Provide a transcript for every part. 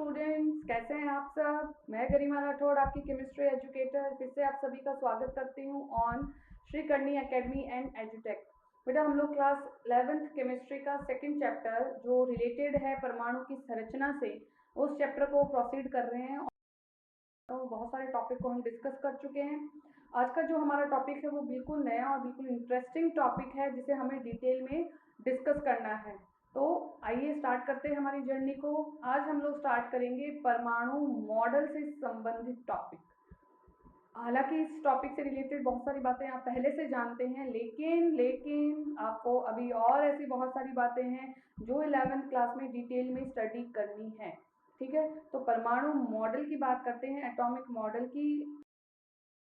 Students, कैसे हैं आप सब। मैं गरिमा राठौड़, आपकी केमिस्ट्री एजुकेटर, फिर से आप सभी का स्वागत करती हूँ ऑन श्री करनी एकेडमी एंड एजुटेक। बेटा, हम लोग क्लास 11th केमिस्ट्री का सेकंड चैप्टर जो रिलेटेड है परमाणु की संरचना से, उस चैप्टर को प्रोसीड कर रहे हैं। तो बहुत सारे टॉपिक को हम डिस्कस कर चुके हैं। आज का जो हमारा टॉपिक है वो बिल्कुल नया और बिल्कुल इंटरेस्टिंग टॉपिक है, जिसे हमें डिटेल में डिस्कस करना है। तो आइए स्टार्ट करते हैं हमारी जर्नी को। आज हम लोग स्टार्ट करेंगे परमाणु मॉडल से संबंधित टॉपिक। हालांकि इस टॉपिक से रिलेटेड बहुत सारी बातें आप पहले से जानते हैं, लेकिन आपको अभी और ऐसी बहुत सारी बातें हैं जो 11th क्लास में डिटेल में स्टडी करनी है। ठीक है, तो परमाणु मॉडल की बात करते हैं, एटॉमिक मॉडल की।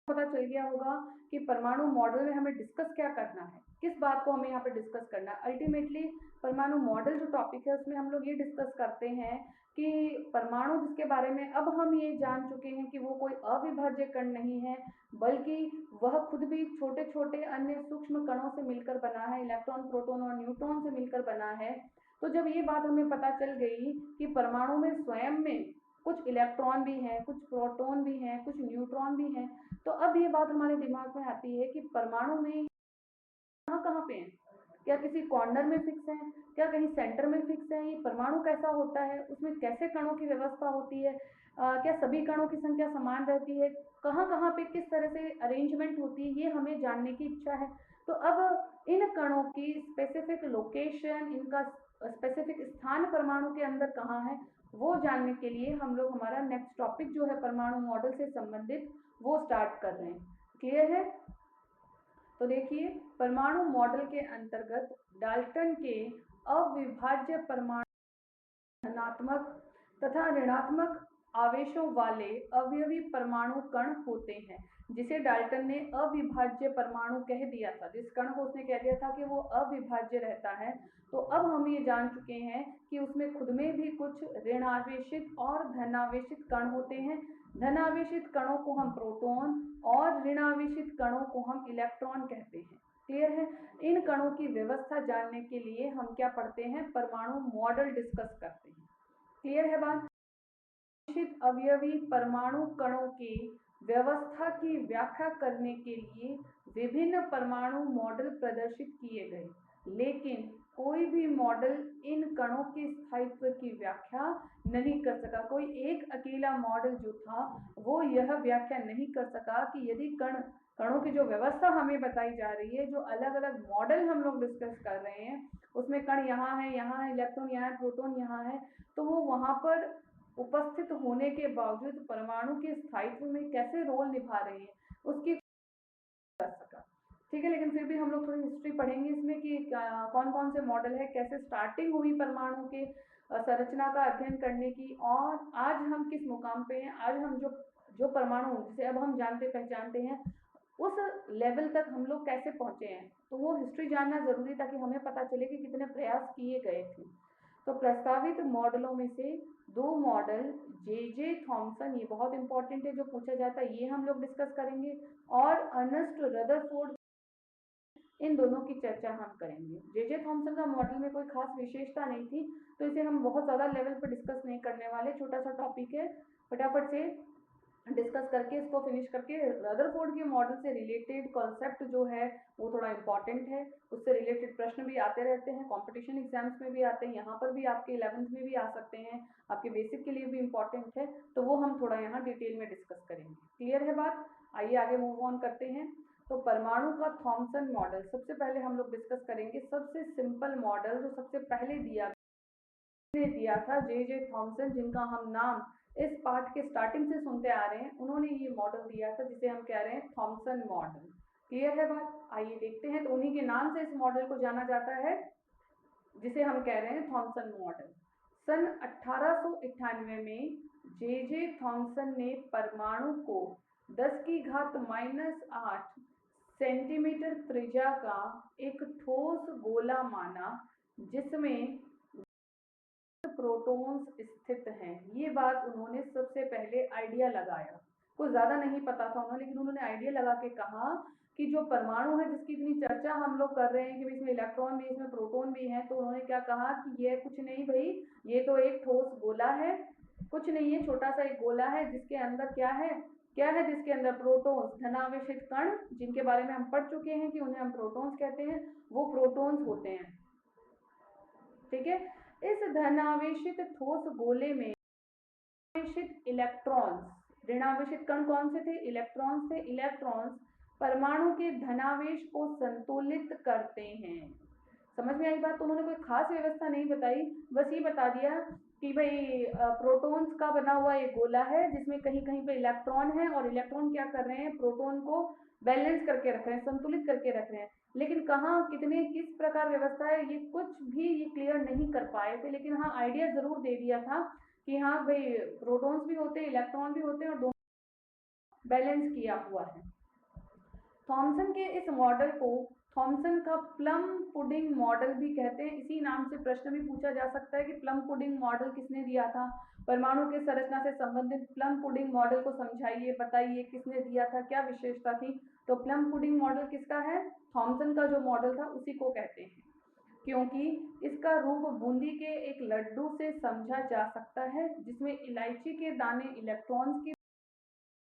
पता चल गया होगा कि परमाणु मॉडल में हमें डिस्कस क्या करना है, किस बात को हमें यहाँ पे डिस्कस करना है। अल्टीमेटली परमाणु मॉडल जो टॉपिक है उसमें हम लोग ये डिस्कस करते हैं कि परमाणु, जिसके बारे में अब हम ये जान चुके हैं कि वो कोई अविभाज्य कण नहीं है, बल्कि वह खुद भी छोटे छोटे अन्य सूक्ष्म कणों से मिलकर बना है, इलेक्ट्रॉन, प्रोटॉन और न्यूट्रॉन से मिलकर बना है। तो जब ये बात हमें पता चल गई कि परमाणु में स्वयं में कुछ इलेक्ट्रॉन भी हैं, कुछ प्रोटॉन भी हैं, कुछ न्यूट्रॉन भी हैं, तो अब ये बात हमारे दिमाग में आती है कि परमाणु में कहाँ कहाँ पे हैं, क्या किसी कॉर्नर में फिक्स है, क्या कहीं सेंटर में फिक्स है, ये परमाणु कैसा होता है, उसमें कैसे कणों की व्यवस्था होती है, क्या सभी कणों की संख्या समान रहती है, कहाँ कहाँ पे किस तरह से अरेंजमेंट होती है, ये हमें जानने की इच्छा है। तो अब इन कणों की स्पेसिफिक लोकेशन, इनका स्पेसिफिक स्थान परमाणु के अंदर कहाँ है, वो जानने के लिए हम लोग हमारा नेक्स्ट टॉपिक जो है परमाणु मॉडल से संबंधित वो स्टार्ट कर रहे हैं। क्लियर है? तो देखिए, परमाणु मॉडल के अंतर्गत डाल्टन के अविभाज्य परमाणु धनात्मक तथा ऋणात्मक आवेशों वाले अवयवी परमाणु कण होते हैं, जिसे डाल्टन ने अविभाज्य परमाणु कह दिया था। जिस कण को उसने कह दिया था कि वो अविभाज्य रहता है, तो अब हम ये जान चुके हैं कि उसमें खुद में भी कुछ ऋणावेशित और धनावेशित कण होते हैं। धनावेशित कणों को हम प्रोटॉन और ऋणावेशित कणों को हम इलेक्ट्रॉन कहते हैं। क्लियर है? इन कणों की व्यवस्था जानने के लिए हम क्या पढ़ते हैं, परमाणु मॉडल डिस्कस करते हैं। क्लियर है बात? निश्चित अवयवी परमाणु कणों की व्यवस्था की व्याख्या करने के लिए विभिन्न परमाणु मॉडल प्रदर्शित किए गए, लेकिन कोई भी मॉडल इन कणों के स्थायित्व की व्याख्या नहीं कर सका। कोई एक अकेला मॉडल जो था वो यह व्याख्या नहीं कर सका कि यदि कणों की जो व्यवस्था हमें बताई जा रही है, जो अलग अलग मॉडल हम लोग डिस्कस कर रहे हैं, उसमें कण यहाँ है, इलेक्ट्रॉन यहाँ है, प्रोटॉन यहाँ है, तो वो वहां पर उपस्थित होने के बावजूद परमाणु के स्थायित्व में कैसे रोल निभा रहे हैं, उसकी कर सका। ठीक है, लेकिन फिर भी हम लोग थोड़ी हिस्ट्री पढ़ेंगे इसमें कि कौन कौन से मॉडल है, कैसे स्टार्टिंग हुई परमाणु के संरचना का अध्ययन करने की, और आज हम किस मुकाम पे हैं। आज हम जो जो परमाणु जिसे अब हम जानते पहचानते हैं, उस लेवल तक हम लोग कैसे पहुंचे हैं, तो वो हिस्ट्री जानना जरूरी, ताकि हमें पता चले कि कितने प्रयास किए गए थे। तो प्रस्तावित मॉडलों में से दो मॉडल जे थॉमसन, ये बहुत इंपॉर्टेंट है, जो पूछा जाता है ये हम लोग डिस्कस करेंगे, और अर्नेस्ट रदरफोर्ड, इन दोनों की चर्चा हम करेंगे। जे थॉमसन का मॉडल में कोई खास विशेषता नहीं थी, तो इसे हम बहुत ज़्यादा लेवल पर डिस्कस नहीं करने वाले। छोटा सा टॉपिक है, फटाफट से डिस्कस करके इसको फिनिश करके रदरफोर्ड के मॉडल से रिलेटेड कॉन्सेप्ट जो है वो थोड़ा इंपॉर्टेंट है, उससे रिलेटेड प्रश्न भी आते रहते हैं, कंपटीशन एग्जाम्स में भी आते हैं, यहाँ पर भी आपके 11th में भी आ सकते हैं, आपके बेसिक के लिए भी इंपॉर्टेंट है, तो वो हम थोड़ा यहाँ डिटेल में डिस्कस करेंगे। क्लियर है बात? आइए आगे मूव ऑन करते हैं। तो परमाणु का थॉमसन मॉडल सबसे पहले हम लोग डिस्कस करेंगे। सबसे सिंपल मॉडल जो सबसे पहले दिया था जे थॉमसन, जिनका हम नाम इस पाठ के स्टार्टिंग से सुनते आ रहे हैं, उन्होंने ये मॉडल दिया था जिसे हम कह रहे हैं थॉमसन मॉडल। क्लियर है बात? आइए देखते हैं। तो उन्हीं के नाम से इस मॉडल को जाना जाता है, जिसे हम कह रहे हैं थॉमसन मॉडल। सन 1898 में जे थॉमसन ने परमाणु को 10 की घात -8 सेंटीमीटर त्रिज्या का एक ठोस गोला माना, जिसमें प्रोटॉन्स स्थित हैं। ये बात उन्होंने सबसे पहले आइडिया लगाया, कुछ ज्यादा नहीं पता था उन्होंने, लेकिन उन्होंने आइडिया लगा के कहा कि जो परमाणु है जिसकी इतनी चर्चा हम लोग कर रहे हैं कि इसमें इलेक्ट्रॉन भी, इसमें प्रोटॉन भी है, तो उन्होंने क्या कहा कि ये कुछ नहीं भाई, ये तो एक ठोस गोला है, कुछ नहीं है, छोटा सा एक गोला है जिसके अंदर क्या है, जिसके अंदर प्रोटॉन्स, धनावेशित कण, जिनके बारे में हम पढ़ चुके हैं कि उन्हें हम प्रोटॉन्स कहते हैं, वो प्रोटॉन्स होते हैं। ठीक है, इस धनावेशित ठोस गोले में इलेक्ट्रॉन्स, ऋणावेशित कण कौन से थे, इलेक्ट्रॉन्स थे। इलेक्ट्रॉन्स परमाणु के धनावेश को संतुलित करते हैं। समझ में आई बात? तो उन्होंने कोई खास व्यवस्था नहीं बताई, बस ये बता दिया कि भाई प्रोटॉन्स का बना हुआ एक गोला है जिसमें कहीं कहीं पे इलेक्ट्रॉन है, और इलेक्ट्रॉन क्या कर रहे हैं, प्रोटॉन को बैलेंस करके रख रहे हैं, संतुलित करके रख रहे हैं। लेकिन कहाँ, कितने, किस प्रकार व्यवस्था है, ये कुछ भी ये क्लियर नहीं कर पाए थे। लेकिन हाँ, आइडिया जरूर दे दिया था कि हाँ भाई, प्रोटॉन्स भी होते हैं, इलेक्ट्रॉन भी होते हैं, और दोनों बैलेंस किया हुआ है। थॉमसन के इस मॉडल को थॉमसन का प्लम पुडिंग मॉडल भी कहते हैं। इसी नाम से प्रश्न भी पूछा जा सकता है कि प्लम पुडिंग मॉडल किसने दिया था, परमाणु के संरचना से संबंधित प्लम पुडिंग मॉडल को समझाइए, बताइए किसने दिया था, क्या विशेषता थी। तो प्लम पुडिंग मॉडल किसका है, थॉमसन का जो मॉडल था उसी को कहते हैं, क्योंकि इसका रूप बूंदी के एक लड्डू से समझा जा सकता है जिसमें इलायची के दाने इलेक्ट्रॉन्स की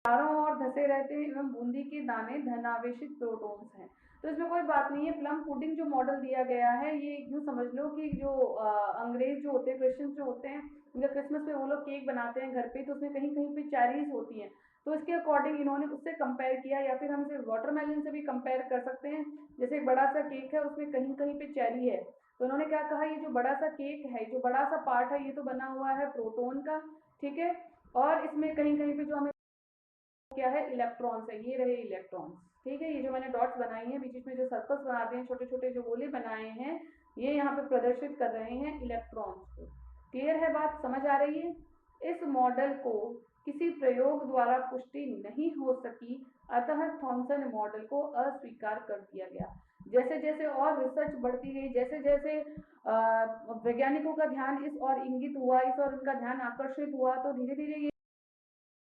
चारों ओर धसे रहते हैं एवं बूंदी के दाने धनावेशित प्रोटॉन्स हैं। तो इसमें कोई बात नहीं है। प्लम पुडिंग जो मॉडल दिया गया है, ये यूँ समझ लो कि जो अंग्रेज जो होते हैं, क्रिश्चियंस जो होते हैं, जब क्रिसमस पे वो लोग केक बनाते हैं घर पे, तो उसमें कहीं कहीं पे चेरीज होती हैं, तो इसके अकॉर्डिंग इन्होंने उससे कंपेयर किया, या फिर हम इसे वाटरमेलन से भी कंपेयर कर सकते हैं। जैसे एक बड़ा सा केक है, उसमें कहीं कहीं पे चेरी है, तो उन्होंने क्या कहा, ये जो बड़ा सा केक है, जो बड़ा सा पार्ट है, ये तो बना हुआ है प्रोटोन का, ठीक है, और इसमें कहीं कहीं पे जो हमें क्या है, इलेक्ट्रॉन्स है, ये रहे इलेक्ट्रॉन्स। ठीक है, ये जो मैंने डॉट्स बनाई हैं, बीच बीच में जो सर्कल्स बना दिए हैं, छोटे छोटे जो गोले बनाए हैं, ये यहाँ पे प्रदर्शित कर रहे हैं इलेक्ट्रॉन्स को। क्लियर है बात, समझ आ रही है? इस मॉडल को किसी प्रयोग द्वारा पुष्टि नहीं हो सकी, अतः थॉमसन मॉडल को अस्वीकार कर दिया गया। जैसे जैसे और रिसर्च बढ़ती गई, जैसे जैसे वैज्ञानिकों का ध्यान इस और इंगित हुआ, इस और उनका ध्यान आकर्षित हुआ, तो धीरे धीरे ये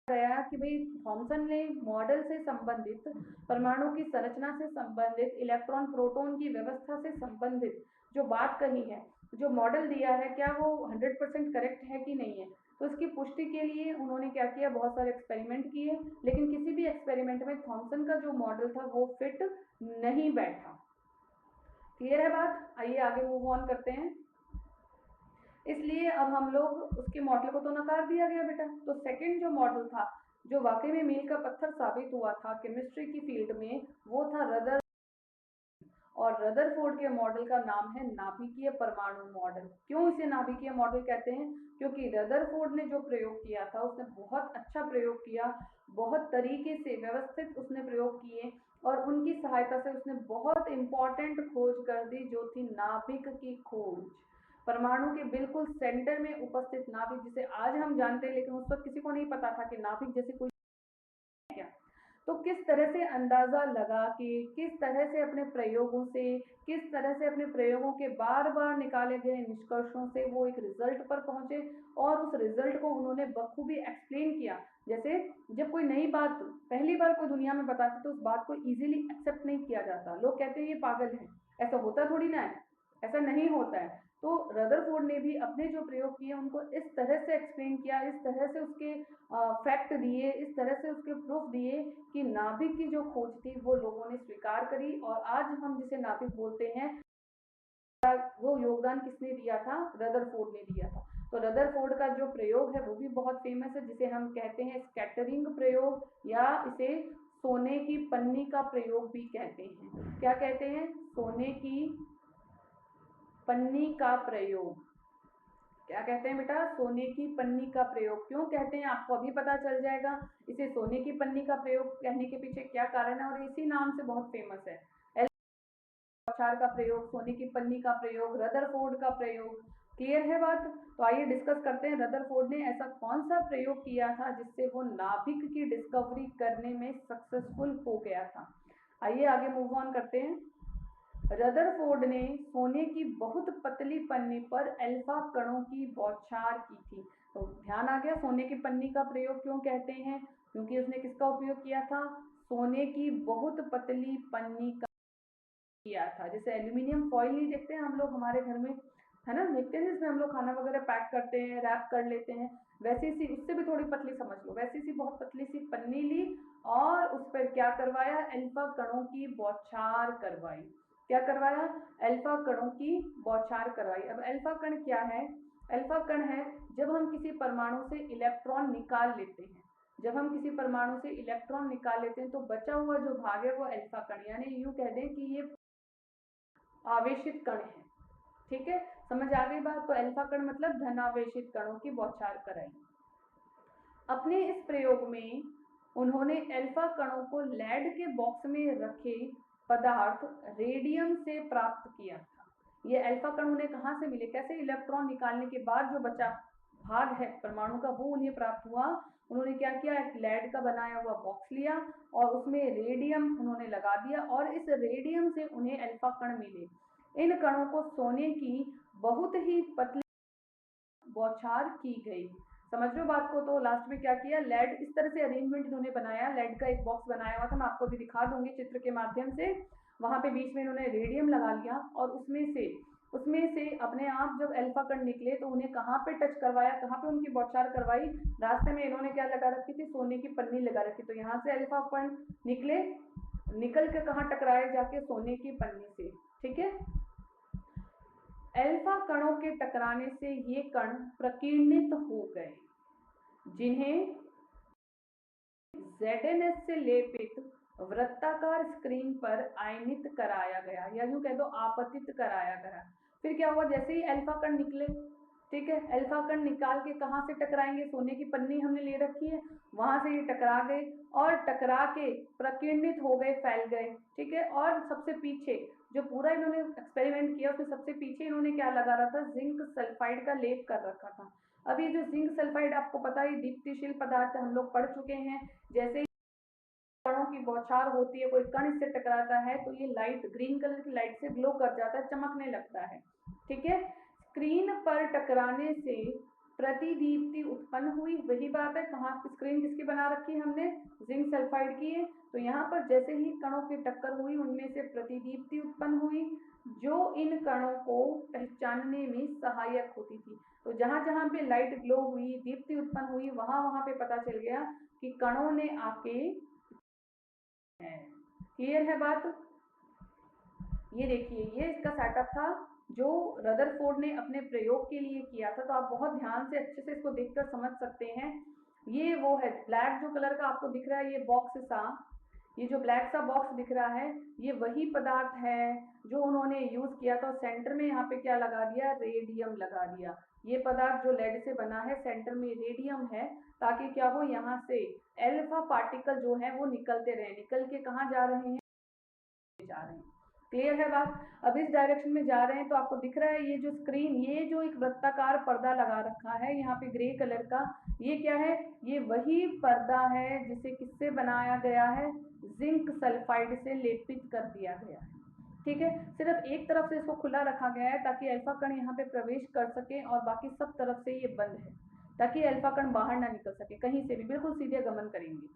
गया कि भाई थॉमसन ने मॉडल से संबंधित, परमाणु की संरचना से संबंधित, इलेक्ट्रॉन प्रोटॉन की व्यवस्था से संबंधित जो बात कही है, जो मॉडल दिया है, क्या वो 100% करेक्ट है कि नहीं है। तो इसकी पुष्टि के लिए उन्होंने क्या किया, बहुत सारे एक्सपेरिमेंट किए, लेकिन किसी भी एक्सपेरिमेंट में थॉमसन का जो मॉडल था वो फिट नहीं बैठा। क्लियर है बात? आइए आगे मूव ऑन करते हैं। इसलिए अब हम लोग उसके मॉडल को तो नकार दिया गया बेटा। तो सेकंड जो मॉडल था, जो वाकई में मील का पत्थर साबित हुआ था केमिस्ट्री की फील्ड में, वो था रदर, और रदरफोर्ड के मॉडल का नाम है नाभिकीय परमाणु मॉडल। क्यों इसे नाभिकीय मॉडल कहते हैं? क्योंकि रदरफोर्ड ने जो प्रयोग किया था, उसने बहुत अच्छा प्रयोग किया, बहुत तरीके से व्यवस्थित उसने प्रयोग किए, और उनकी सहायता से उसने बहुत इंपॉर्टेंट खोज कर दी, जो थी नाभिक की खोज। परमाणु के बिल्कुल सेंटर में उपस्थित नाभिक, जिसे आज हम जानते हैं, लेकिन उस वक्त किसी को नहीं पता था कि नाभिक जैसे कोई क्या। तो किस तरह से अंदाजा लगा के, किस तरह से अपने प्रयोगों से, किस तरह से अपने प्रयोगों के बार बार निकाले गए निष्कर्षों से वो एक रिजल्ट पर पहुंचे, और उस रिजल्ट को उन्होंने बखूबी एक्सप्लेन किया। जैसे जब कोई नई बात पहली बार कोई दुनिया में बताते, तो उस बात को इजीली एक्सेप्ट नहीं किया जाता, लोग कहते हैं ये पागल है, ऐसा होता थोड़ी ना है, ऐसा नहीं होता है। तो रदरफोर्ड ने भी अपने जो प्रयोग किए उनको इस तरह से एक्सप्लेन किया, इस तरह से उसके फैक्ट दिए, इस तरह से उसके प्रूफ दिए कि नाभिक की जो खोज थी वो लोगों ने स्वीकार करी। और आज हम जिसे नाभिक बोलते हैं, वो योगदान किसने दिया था? रदरफोर्ड ने दिया था। तो रदरफोर्ड का जो प्रयोग है वो भी बहुत फेमस है, जिसे हम कहते हैं स्कैटरिंग प्रयोग, या इसे सोने की पन्नी का प्रयोग भी कहते हैं। क्या कहते हैं? सोने की पन्नी का प्रयोग। क्या कहते हैं बेटा? सोने की पन्नी का प्रयोग। क्यों कहते हैं आपको अभी पता चल जाएगा। इसे सोने की पन्नी का प्रयोग कहने के पीछे क्या कारण है, और इसी नाम से बहुत फेमस है। बौछार का प्रयोग, सोने की पन्नी का प्रयोग, रदरफोर्ड का प्रयोग। क्लियर है बात? तो आइए डिस्कस करते हैं, रदरफोर्ड ने ऐसा कौन सा प्रयोग किया था जिससे वो नाभिक की डिस्कवरी करने में सक्सेसफुल हो गया था। आइए आगे मूव ऑन करते हैं। रदरफोर्ड ने सोने की बहुत पतली पन्नी पर अल्फा कणों की बौछार की थी। तो ध्यान आ गया, सोने की पन्नी का प्रयोग क्यों कहते हैं? क्योंकि उसने किसका उपयोग किया था? सोने की बहुत पतली पन्नी का किया था। जैसे एल्यूमिनियम फॉइल नहीं देखते हैं हम लोग हमारे घर में, है ना, देखते हैं, जिसमें हम लोग खाना वगैरह पैक करते हैं, रैप कर लेते हैं, वैसी सी, उससे भी थोड़ी पतली समझ लो, वैसी सी बहुत पतली सी पन्नी ली और उस पर क्या करवाया, अल्फा कणों की बौछार करवाई। क्या करवाया, अल्फा कणों की बौछार करवाई। अब अल्फा कण क्या है, अल्फा कण है जब हम किसी परमाणु से इलेक्ट्रॉन निकाल लेते हैं, जब हम किसी परमाणु से इलेक्ट्रॉन निकाल लेते हैं तो बचा हुआ जो भाग है वो अल्फा कण, यानी यूं कह दें कि ये आवेशित कण है। ठीक है, समझ आ गई बात। तो अल्फा कण मतलब धनावेशित कणों की बौछार कराई। अपने इस प्रयोग में उन्होंने अल्फा कणों को लेड के बॉक्स में रखे पदार्थ रेडियम से प्राप्त किया था। ये अल्फा कण उन्हें कहाँ से मिले, कैसे, इलेक्ट्रॉन निकालने के बाद जो बचा भाग है परमाणु का वो उन्हें प्राप्त हुआ। उन्होंने क्या किया, एक लेड का बनाया हुआ बॉक्स लिया और उसमें रेडियम उन्होंने लगा दिया और इस रेडियम से उन्हें अल्फा कण मिले। इन कणों को सोने की बहुत ही पतली बौछार की गई। समझ लो बात को। तो लास्ट में क्या किया, लेड, इस तरह से अरेंजमेंट इन्होंने बनाया, लेड का एक बॉक्स बनाया हुआ था, मैं आपको भी दिखा दूंगी चित्र के माध्यम से। वहां पे बीच में इन्होंने रेडियम लगा लिया और उसमें से अपने आप जब अल्फा कण निकले तो उन्हें कहाँ पे टच करवाया, कहाँ पे उनकी बौछार करवाई, रास्ते में इन्होंने क्या लगा रखी थी, सोने की पन्नी लगा रखी। तो यहाँ से अल्फा कण निकले, निकल के कहाँ टकराए, जाके सोने की पन्नी से। ठीक है, अल्फा कणों के टकराने से ये कण प्रकीर्णित हो गए, जिन्हें ZnS से लेपित वृत्ताकार स्क्रीन पर आयनित कराया गया, या यूं कह दो आपतित कराया गया। फिर क्या हुआ, जैसे ही अल्फा कण निकले, ठीक है, अल्फा कण निकाल के कहाँ से टकराएंगे, सोने की पन्नी हमने ले रखी है, वहां से ये टकरा गए और टकरा के प्रकीर्णित हो गए, फैल गए। ठीक है, और सबसे पीछे जो पूरा इन्होंने एक्सपेरिमेंट किया उसमें सबसे पीछे इन्होंने क्या लगा रखा था, जिंक सल्फाइड का लेप कर रखा था। अब ये जो जिंक सल्फाइड आपको पता है दीप्तिशील पदार्थ, हम लोग पढ़ चुके हैं। जैसे कणों की बौछार होती है, कोई कण इससे टकराता है तो ये लाइट, ग्रीन कलर की लाइट से ग्लो कर जाता है, चमकने लगता है। ठीक है, स्क्रीन पर टकराने से प्रतिदीप्ति उत्पन्न हुई। वही बात है, कहाँ स्क्रीन किसकी बना रखी है हमने, जिंक सल्फाइड की है। तो यहाँ पर जैसे ही कणों की टक्कर हुई उनमें से प्रतिदीप्ति उत्पन्न हुई जो इन कणों को पहचानने में सहायक होती थी। तो जहां जहां पे लाइट ग्लो हुई, दीप्ति उत्पन्न हुई, वहां वहां पे पता चल गया कि कणों ने आके है। क्लियर है बात। ये देखिए, ये इसका सेटअप था जो रदरफोर्ड ने अपने प्रयोग के लिए किया था। तो आप बहुत ध्यान से अच्छे से इसको देखकर समझ सकते हैं। ये वो है ब्लैक जो कलर का आपको दिख रहा है, ये बॉक्स सा, ये जो ब्लैक सा बॉक्स दिख रहा है ये वही पदार्थ है जो उन्होंने यूज किया था। सेंटर में यहाँ पे क्या लगा दिया, रेडियम लगा दिया। ये पदार्थ जो लेड से बना है, सेंटर में रेडियम है, ताकि क्या हो, यहाँ से अल्फा पार्टिकल जो है वो निकलते रहे। निकल के कहाँ जा रहे हैं, जा रहे हैं। क्लियर है बात। अब इस डायरेक्शन में जा रहे हैं तो आपको दिख रहा है ये जो स्क्रीन, ये जो एक वृत्ताकार पर्दा लगा रखा है यहाँ पे ग्रे कलर का, ये क्या है, ये वही पर्दा है जिसे किससे बनाया गया है, जिंक सल्फाइड से लेपित कर दिया गया है। ठीक है, सिर्फ एक तरफ से इसको खुला रखा गया है ताकि अल्फा कण यहाँ पे प्रवेश कर सके और बाकी सब तरफ से ये बंद है ताकि अल्फा कण बाहर ना निकल सके, कहीं से भी बिल्कुल सीधे गमन करेंगे।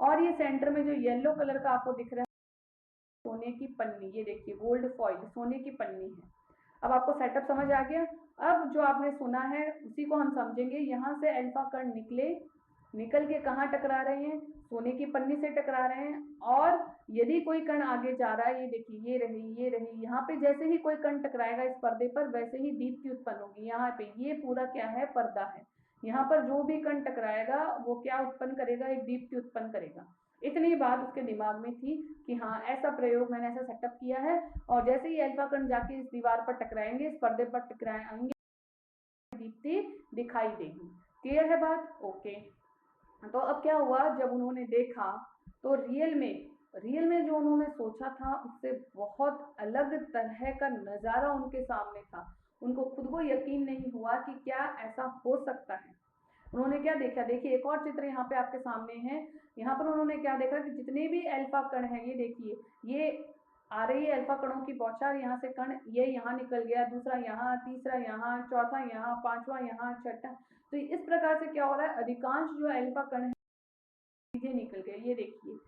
और ये सेंटर में जो येलो कलर का आपको दिख रहा है सोने की पन्नी, ये देखिए गोल्ड फॉइल, सोने की पन्नी है। अब आपको सेटअप समझ आ गया। अब जो आपने सुना है उसी को हम समझेंगे। यहाँ से अल्फा कण निकले, निकल के कहाँ टकरा रहे हैं, सोने की पन्नी से टकरा रहे हैं। और यदि कोई कण आगे जा रहा है, ये देखिए, ये रही, यहाँ पे जैसे ही कोई कण टकराएगा इस पर्दे पर वैसे ही दीप्ति उत्पन्न होगी। यहाँ पे ये पूरा क्या है, पर्दा है। यहाँ पर जो भी कण टकराएगा वो क्या उत्पन्न करेगा, एक दीप्ति उत्पन्न करेगा। इतनी बात उसके दिमाग में थी कि हाँ ऐसा प्रयोग मैंने ऐसा सेटअप किया है और जैसे ही अल्फा कण जाके इस दीवार पर टकराएंगे, इस पर्दे पर टकराएंगे, दीप्ति दिखाई देगी। क्लियर है बात, ओके। तो अब क्या हुआ, जब उन्होंने देखा तो रियल में जो उन्होंने सोचा था उससे बहुत अलग तरह का नजारा उनके सामने था। उनको खुद को यकीन नहीं हुआ कि क्या ऐसा हो सकता है। उन्होंने क्या देखा, देखिए एक और चित्र यहाँ पे आपके सामने है। यहाँ पर उन्होंने क्या देखा कि जितने भी अल्फा कण हैं, ये देखिए, ये आ रही है अल्फा कणों की बौछार, यहाँ से कण ये यहाँ निकल गया, दूसरा यहाँ, तीसरा यहाँ, चौथा यहाँ, पांचवा यहाँ, छठा। तो इस प्रकार से क्या हो रहा है, अधिकांश जो अल्फा कण है सीधे निकल गए। ये देखिए,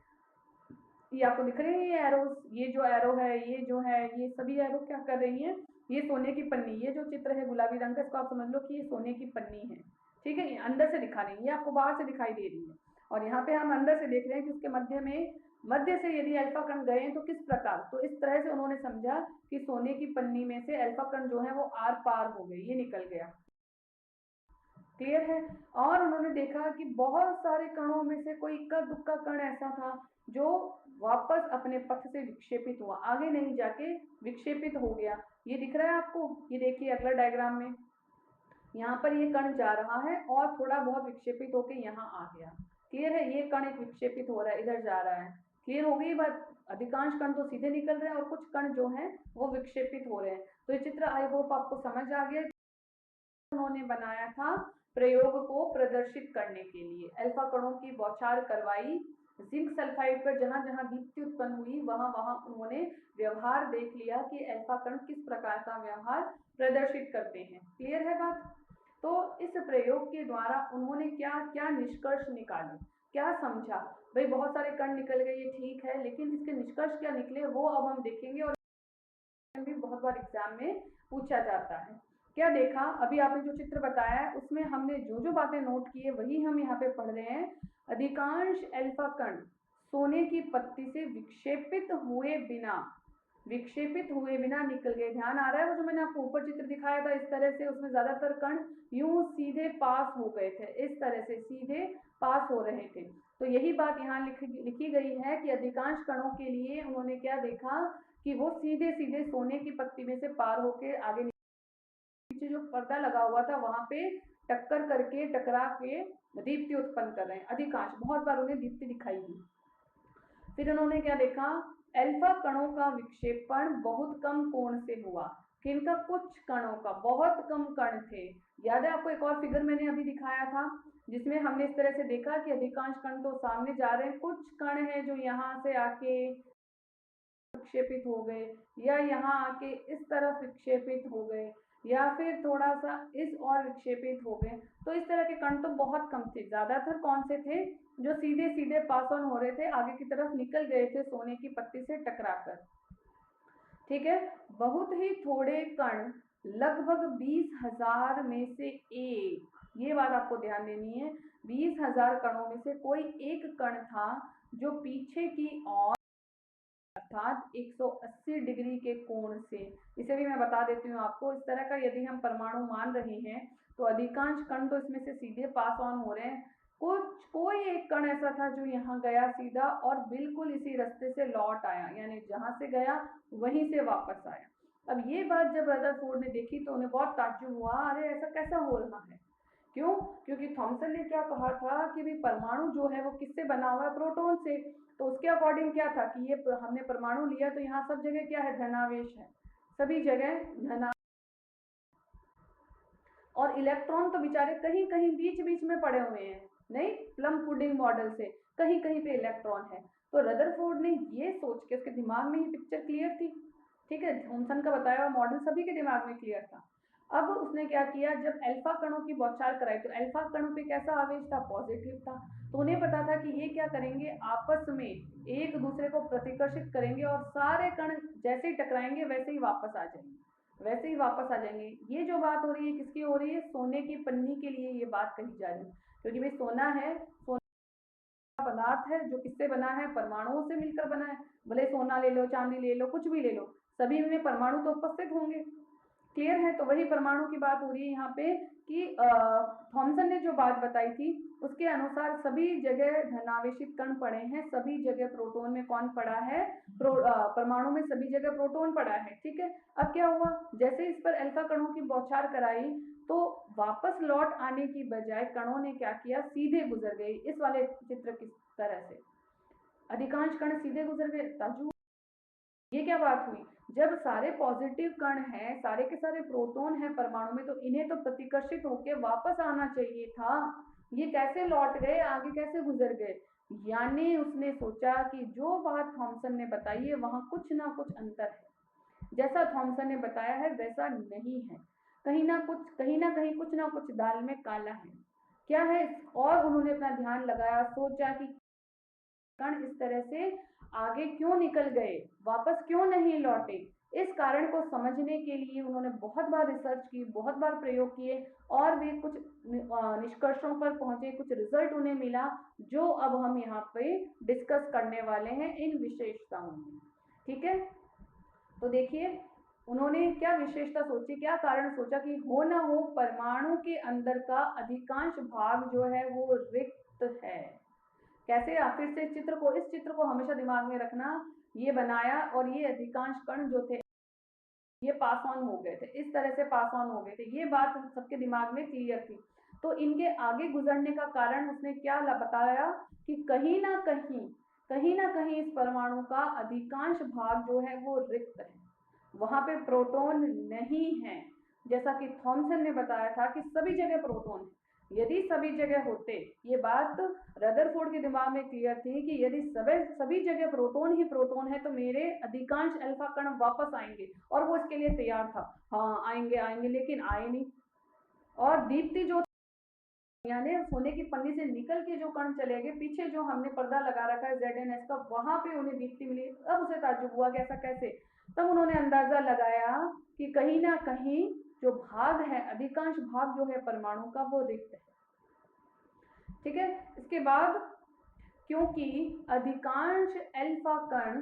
ये आपको दिख रहे हैं ये एरोस, ये जो एरो है, ये जो है, ये सभी एरो क्या कर रही है, ये सोने की पन्नी, ये जो चित्र है गुलाबी रंग का, इसको आप समझ लो कि ये सोने की पन्नी है। ठीक है, ये अंदर से दिखा रही है, ये आपको बाहर से दिखाई दे रही है, और यहाँ पे हम अंदर से देख रहे हैं कि उसके मध्य से यदि अल्फा कण गए तो किस प्रकार, तो इस तरह से उन्होंने समझा कि सोने की पन्नी में से अल्फा कण जो है वो आर पार हो गए, ये निकल गया। क्लियर है। और उन्होंने देखा कि बहुत सारे कणों में से कोई इक्का दुक्का कण ऐसा था जो वापस अपने पथ से विक्षेपित हुआ, आगे नहीं जाके विक्षेपित हो गया। ये दिख रहा है आपको, ये देखिए अगला डायग्राम में, यहाँ पर ये कण जा रहा है और थोड़ा बहुत विक्षेपित होकर यहाँ आ गया। क्लियर है, ये कण एक विक्षेपित हो रहा है, इधर जा रहा है। क्लियर हो गई बात। अधिकांश कण तो सीधे निकल रहे हैं और कुछ कण जो हैं वो विक्षेपित हो रहे हैं। तो ये चित्र आई होप आपको समझ आ गया। उन्होंने बनाया था प्रयोग को प्रदर्शित करने के लिए, अल्फा कणों की बौछार करवाई, जिंक सल्फाइड पर जहां जहां दीप्ति उत्पन्न हुई वहां वहां उन्होंने व्यवहार देख लिया कि अल्फा कण किस प्रकार का व्यवहार प्रदर्शित करते हैं। क्लियर है बात। तो इस प्रयोग के द्वारा उन्होंने क्या क्या निष्कर्ष निकाले, क्या समझा। भाई बहुत सारे कण निकल गए, ये ठीक है, लेकिन इसके निष्कर्ष क्या निकले वो अब हम देखेंगे, और भी बहुत बार एग्जाम में पूछा जाता है। क्या देखा, अभी आपने जो चित्र बताया है उसमें हमने जो जो बातें नोट की है वही हम यहाँ पे पढ़ रहे हैं। अधिकांश अल्फा कण सोने की पत्ती से विक्षेपित हुए बिना निकल गए। ध्यान आ रहा है, वो जो मैंने आपको ऊपर चित्र दिखाया था इस तरह से, उसमें ज्यादातर कण यूं सीधे पास हो गए थे, इस तरह से सीधे पास हो रहे थे। तो यही बात यहाँ लिखी गई है कि अधिकांश कणों के लिए उन्होंने क्या देखा कि वो सीधे सीधे सोने की पत्ती में से पार होके आगे नीचे जो पर्दा लगा हुआ था वहां पे टक्कर करके टकरा के दीप्ति उत्पन्न कर रहे हैं। अधिकांश, बहुत बार उन्हें दीप्ति दिखाई दी। फिर उन्होंने क्या देखा, अल्फा कणों का विक्षेपण बहुत कम कोण से हुआ। किनका, कुछ कणों का, बहुत कम कण थे। याद है आपको, एक और फिगर मैंने अभी दिखाया था जिसमें हमने इस तरह से देखा कि अधिकांश कण तो सामने जा रहे हैं, कुछ कण हैं जो यहाँ से आके विक्षेपित हो गए, या यहाँ आके इस तरफ विक्षेपित हो गए, या फिर थोड़ा सा इस और विक्षेपित हो गए। तो इस तरह के कण तो बहुत कम थे। ज्यादातर कौन से थे, जो सीधे सीधे पास ऑन हो रहे थे, आगे की तरफ निकल गए थे सोने की पत्ती से टकराकर। ठीक है, बहुत ही थोड़े कण, लगभग 20,000 में से एक, ये बात आपको ध्यान देनी है, 20,000 कणों में से कोई एक कण था जो पीछे की ओर अर्थात 180 डिग्री के कोण से, इसे भी मैं बता देती हूँ आपको, इस तरह का यदि हम परमाणु मान रहे हैं तो अधिकांश कण तो इसमें से सीधे पास ऑन हो रहे हैं। कोई एक कण ऐसा था जो यहाँ गया सीधा और बिल्कुल इसी रास्ते से लौट आया, यानी जहां से गया वहीं से वापस आया। अब ये बात जब रदरफोर्ड ने देखी तो उन्हें बहुत ताज्जुब हुआ, अरे ऐसा कैसा हो रहा है। क्यों, क्योंकि थॉमसन ने क्या कहा था कि भी परमाणु जो है वो किससे बना हुआ है, प्रोटॉन से। तो उसके अकॉर्डिंग क्या था कि ये हमने परमाणु लिया तो यहाँ सब जगह क्या है, धनावेश है, सभी जगह धना, और इलेक्ट्रॉन तो बेचारे कहीं कहीं बीच बीच में पड़े हुए हैं, नहीं, प्लम पुडिंग मॉडल से कहीं कहीं पे इलेक्ट्रॉन है। तो रदरफोर्ड ने ये सोच के, उसके दिमाग में ये पिक्चर क्लियर थी, ठीक है, थॉमसन का बताया हुआ मॉडल सभी के दिमाग में क्लियर था। अब उसने क्या किया, जब अल्फा कणों की बौछार कराई तो अल्फा कणों पे कैसा आवेश था, पॉजिटिव था। तो उन्हें पता था कि ये क्या करेंगे, आपस में एक दूसरे को प्रतिकर्षित करेंगे और सारे कण जैसे ही टकराएंगे वैसे ही वापस आ जाएंगे। ये जो बात हो रही है किसकी हो रही है, सोने की पन्नी के लिए ये बात कही जा रही है, क्योंकि भाई सोना है, सोना पदार्थ है जो किससे बना है, परमाणुओं से मिलकर बना है। भले सोना ले लो, चांदी ले लो, कुछ भी ले लो, सभी में परमाणु तो उपस्थित होंगे। क्लियर है, तो वही परमाणु की बात हो रही है यहाँ पे कि थॉमसन ने जो बात बताई थी उसके अनुसार सभी जगह धनावेशित कण पड़े हैं, सभी जगह प्रोटॉन में कौन पड़ा है, परमाणु में सभी जगह प्रोटॉन पड़ा है। ठीक है, अब क्या हुआ, जैसे इस पर अल्फा कणों की बौछार कराई तो वापस लौट आने की बजाय कणों ने क्या किया, सीधे गुजर गए। इस वाले चित्र की तरह से अधिकांश कण सीधे गुजर गए। ताजु, ये क्या बात हुई, जब सारे पॉजिटिव कण हैं, सारे के सारे प्रोटॉन हैं परमाणु में, तो इन्हें तो प्रतिकर्षित होकर वापस आना चाहिए था, ये कैसे लौट गए, आगे कैसे गुजर गए। यानी उसने सोचा कि जो बात थॉमसन ने बताई है वहां कुछ ना कुछ अंतर है, जैसा थॉमसन ने बताया है वैसा नहीं है, कहीं ना कहीं कुछ ना कुछ दाल में काला है। क्या है, और उन्होंने अपना ध्यान लगाया, सोचा कि कण इस तरह से आगे क्यों निकल गए, वापस क्यों नहीं लौटे। इस कारण को समझने के लिए उन्होंने बहुत बार रिसर्च की, बहुत बार प्रयोग किए और वे कुछ निष्कर्षों पर पहुंचे, कुछ रिजल्ट उन्हें मिला जो अब हम यहाँ पे डिस्कस करने वाले हैं इन विशेषताओं में। ठीक है, तो देखिए उन्होंने क्या विशेषता सोची, क्या कारण सोचा कि हो ना हो परमाणु के अंदर का अधिकांश भाग जो है वो रिक्त है। कैसे, फिर से इस चित्र को हमेशा दिमाग में रखना। ये बनाया और ये अधिकांश कण जो थे ये पास ऑन हो गए थे, इस तरह से पास ऑन हो गए थे, ये बात सबके दिमाग में क्लियर थी। तो इनके आगे गुजरने का कारण उसने क्या बताया कि कहीं ना कहीं इस परमाणु का अधिकांश भाग जो है वो रिक्त है, वहां पे प्रोटॉन नहीं है। जैसा कि थॉमसन ने बताया था कि सभी जगह प्रोटॉन है। यदि सभी जगह होते, ये बात रदरफोर्ड के दिमाग में क्लियर थी कि यदि सभी जगह प्रोटॉन ही प्रोटॉन है तो मेरे अधिकांश अल्फा कण वापस आएंगे, और वो इसके लिए तैयार था। हाँ आएंगे, लेकिन आए नहीं। और दीप्ति जो यानी सोने की पन्नी से निकल के जो कण चले गए, पीछे जो हमने पर्दा लगा रखा है ZNS का, वहां पे उन्हें दीप्ति मिली। अब उसे ताज्जुब हुआ कि ऐसा कैसे। तब उन्होंने अंदाजा लगाया कि कहीं ना कहीं जो भाग है, अधिकांश भाग जो है परमाणु का वो रिक्त है। ठीक है, इसके बाद क्योंकि अधिकांश अल्फा कण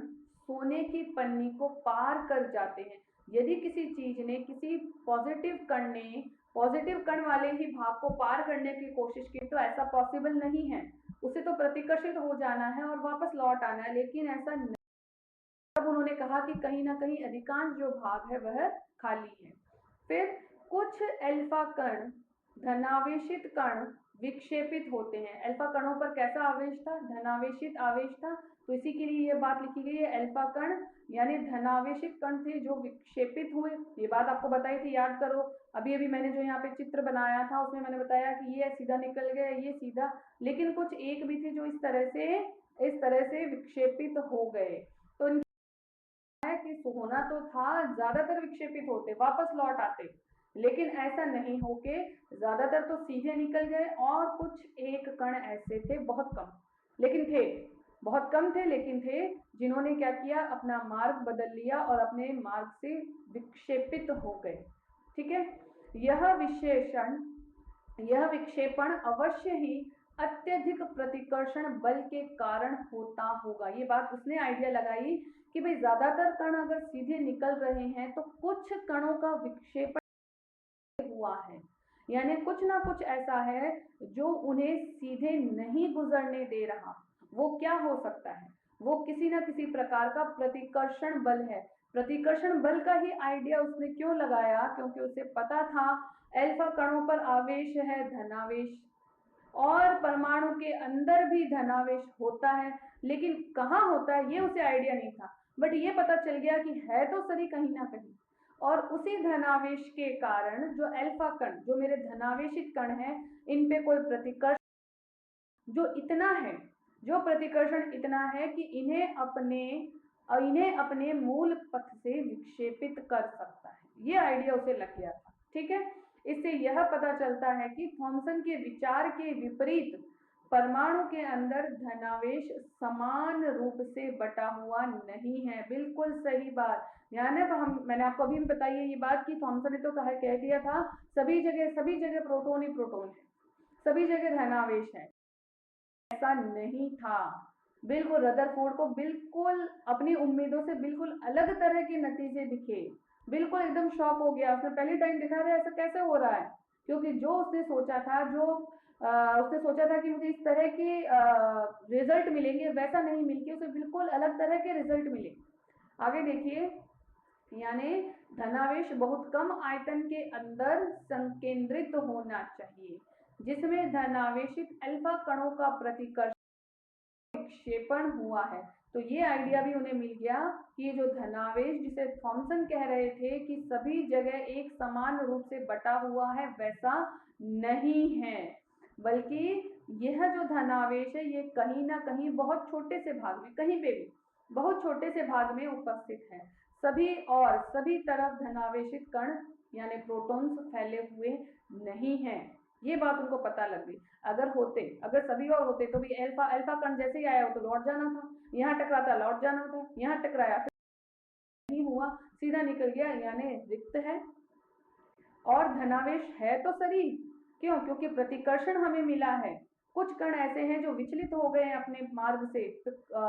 सोने की पन्नी को पार कर जाते हैं, यदि किसी चीज ने, किसी पॉजिटिव कण वाले ही भाग को पार करने की कोशिश की तो ऐसा पॉसिबल नहीं है, उसे तो प्रतिकर्षित हो जाना है और वापस लौट आना है, लेकिन ऐसा नहीं। तब उन्होंने कहा कि कहीं ना कहीं अधिकांश जो भाग है वह खाली है। फिर कुछ अल्फा कण, धनावेशित कण विक्षेपित होते हैं। अल्फा कणों पर कैसा आवेश था? धनावेशित आवेश था। तो इसी के लिए यह बात लिखी गई है, अल्फा कण यानी धनावेशित कण थे जो विक्षेपित हुए। ये बात आपको बताई थी, याद करो। अभी अभी मैंने जो यहाँ पे चित्र बनाया था उसमें मैंने बताया कि ये सीधा निकल गया, ये सीधा, लेकिन कुछ एक भी थे जो इस तरह से विक्षेपित हो गए। तो है कि होना तो था, ज्यादातर विक्षेपित होते, वापस लौट आते, लेकिन ऐसा नहीं होके ज्यादातर तो सीधे निकल गए और कुछ एक कण ऐसे थे, बहुत कम, लेकिन थे, बहुत कम थे लेकिन थे, जिन्होंने क्या किया, अपना मार्ग बदल लिया और अपने मार्ग से विक्षेपित हो गए। ठीक है, यह विक्षेपण अवश्य ही अत्यधिक प्रतिकर्षण बल के कारण होता होगा। ये बात उसने आइडिया लगाई कि भाई ज्यादातर कण अगर सीधे निकल रहे हैं तो कुछ कणों का विक्षेपण हुआ है, यानी कुछ ना कुछ ऐसा है जो उन्हें सीधे नहीं गुजरने दे रहा। वो क्या हो सकता है? वो किसी ना किसी प्रकार का प्रतिकर्षण बल है। प्रतिकर्षण बल का ही आइडिया उसने क्यों लगाया? क्योंकि उसे पता था अल्फा कणों पर आवेश है धनावेश, और परमाणु के अंदर भी धनावेश होता है, लेकिन कहाँ होता है ये उसे आइडिया नहीं था, बट ये पता चल गया कि है तो सही कहीं ना कहीं। और उसी धनावेश के कारण जो अल्फा कण, जो मेरे धनावेशित कण हैं, इन पे कोई प्रतिकर्षण जो इतना है, जो प्रतिकर्षण इतना है कि इन्हें अपने मूल पथ से विक्षेपित कर सकता है। ये आइडिया उसे लग गया था। ठीक है, इससे यह पता चलता है कि थॉमसन के विचार के विपरीत परमाणु के अंदर धनावेश समान रूप से बटा हुआ नहीं है। बिल्कुल सही बात। ध्यान है, मैंने आपको अभी भी बताई है ये बात कि थॉमसन ने तो कह दिया था सभी जगह प्रोटॉन ही प्रोटॉन है, सभी जगह धनावेश है। ऐसा नहीं था। बिल्कुल रदरफोर्ड को बिल्कुल अपनी उम्मीदों से बिल्कुल अलग तरह के नतीजे दिखे, बिल्कुल एकदम शॉक हो गया। उसने पहली टाइम देखा था ऐसा कैसे हो रहा है, क्योंकि जो उसने सोचा था, उसने सोचा था कि मुझे इस तरह के रिजल्ट मिलेंगे, वैसा नहीं मिल के उसे बिल्कुल अलग तरह के रिजल्ट मिले। आगे देखिए, यानी धनावेश बहुत कम आयतन के अंदर संकेंद्रित होना चाहिए, जिसमें धनावेशित अल्फा कणों का प्रतिकर्षण विक्षेपण हुआ है। तो ये आइडिया भी उन्हें मिल गया कि ये जो धनावेश, जिसे थॉमसन कह रहे थे कि सभी जगह एक समान रूप से बटा हुआ है, वैसा नहीं है, बल्कि यह जो धनावेश है ये कहीं ना कहीं बहुत छोटे से भाग में, कहीं पे भी बहुत छोटे से भाग में उपस्थित है। सभी तरफ धनावेशित कण यानी प्रोटॉन्स फैले हुए नहीं हैं। ये बात उनको पता लग गई। अगर सभी और होते तो भी अल्फा कण जैसे ही आया हो तो लौट जाना था, यहाँ टकराता लौट जाना था, यहाँ टकराया नहीं हुआ, सीधा निकल गया, यानी रिक्त है। और धनावेश है तो सही, क्यों? क्योंकि प्रतिकर्षण हमें मिला है। कुछ कण ऐसे हैं जो विचलित हो गए अपने मार्ग से,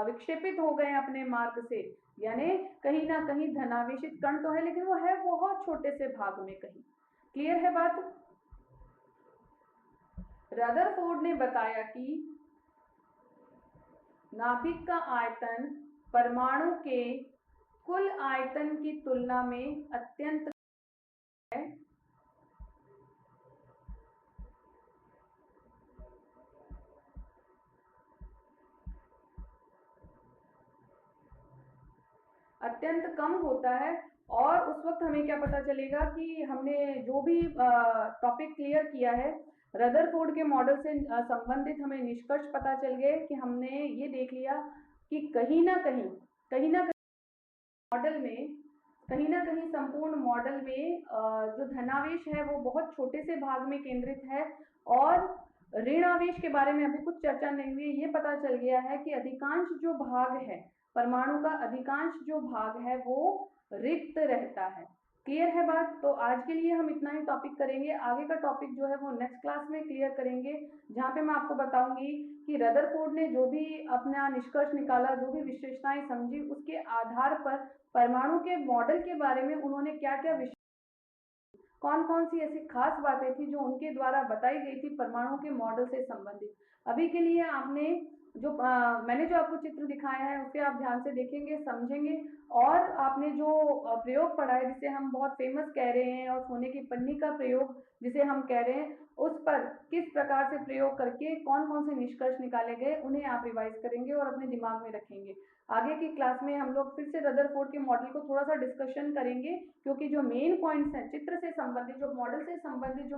विक्षेपित हो गए अपने मार्ग से, यानी कहीं ना कहीं धनावेशित कण तो है, लेकिन वो है बहुत छोटे से भाग में कहीं। क्लियर है बात? रदरफोर्ड ने बताया कि नाभिक का आयतन परमाणु के कुल आयतन की तुलना में अत्यंत है। अत्यंत कम होता है। और उस वक्त हमें क्या पता चलेगा कि हमने जो भी टॉपिक क्लियर किया है, रदरफोर्ड के मॉडल से संबंधित हमें निष्कर्ष पता चल गए कि हमने ये देख लिया कि कहीं ना कहीं मॉडल में, कहीं ना कहीं संपूर्ण मॉडल में जो धनावेश है वो बहुत छोटे से भाग में केंद्रित है। और ऋण आवेश के बारे में अभी कुछ चर्चा नहीं हुई, ये पता चल गया है कि अधिकांश जो भाग है, परमाणु का अधिकांश जो भाग है वो रिक्त रहता है। क्लियर है बात? तो आज के लिए हम इतना ही टॉपिक करेंगे। आगे का टॉपिक जो है वो नेक्स्ट क्लास में क्लियर करेंगे, जहाँ पे मैं आपको बताऊंगी कि रदरफोर्ड ने जो भी अपना निष्कर्ष निकाला, जो भी विशेषताएं समझी, उसके आधार पर परमाणु के मॉडल के बारे में उन्होंने क्या क्या कौन कौन सी ऐसी खास बातें थी जो उनके द्वारा बताई गई थी परमाणु के मॉडल से संबंधित। अभी के लिए आपने जो मैंने जो आपको चित्र दिखाया है उसे आप ध्यान से देखेंगे, समझेंगे, और आपने जो प्रयोग पढ़ा है जिसे हम बहुत फेमस कह रहे हैं, और सोने की पन्नी का प्रयोग जिसे हम कह रहे हैं, उस पर किस प्रकार से प्रयोग करके कौन कौन से निष्कर्ष निकाले गए, उन्हें आप रिवाइज करेंगे और अपने दिमाग में रखेंगे। आगे की क्लास में हम लोग फिर से रदरफोर्ड के मॉडल को थोड़ा सा डिस्कशन करेंगे, क्योंकि जो मेन पॉइंट्स हैं चित्र से संबंधित, जो मॉडल से संबंधित जो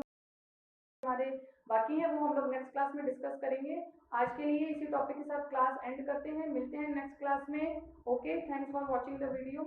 हमारे बाकी है, वो हम लोग नेक्स्ट क्लास में डिस्कस करेंगे। आज के लिए इसी टॉपिक के साथ क्लास एंड करते हैं, मिलते हैं नेक्स्ट क्लास में। Okay, thanks for watching the video.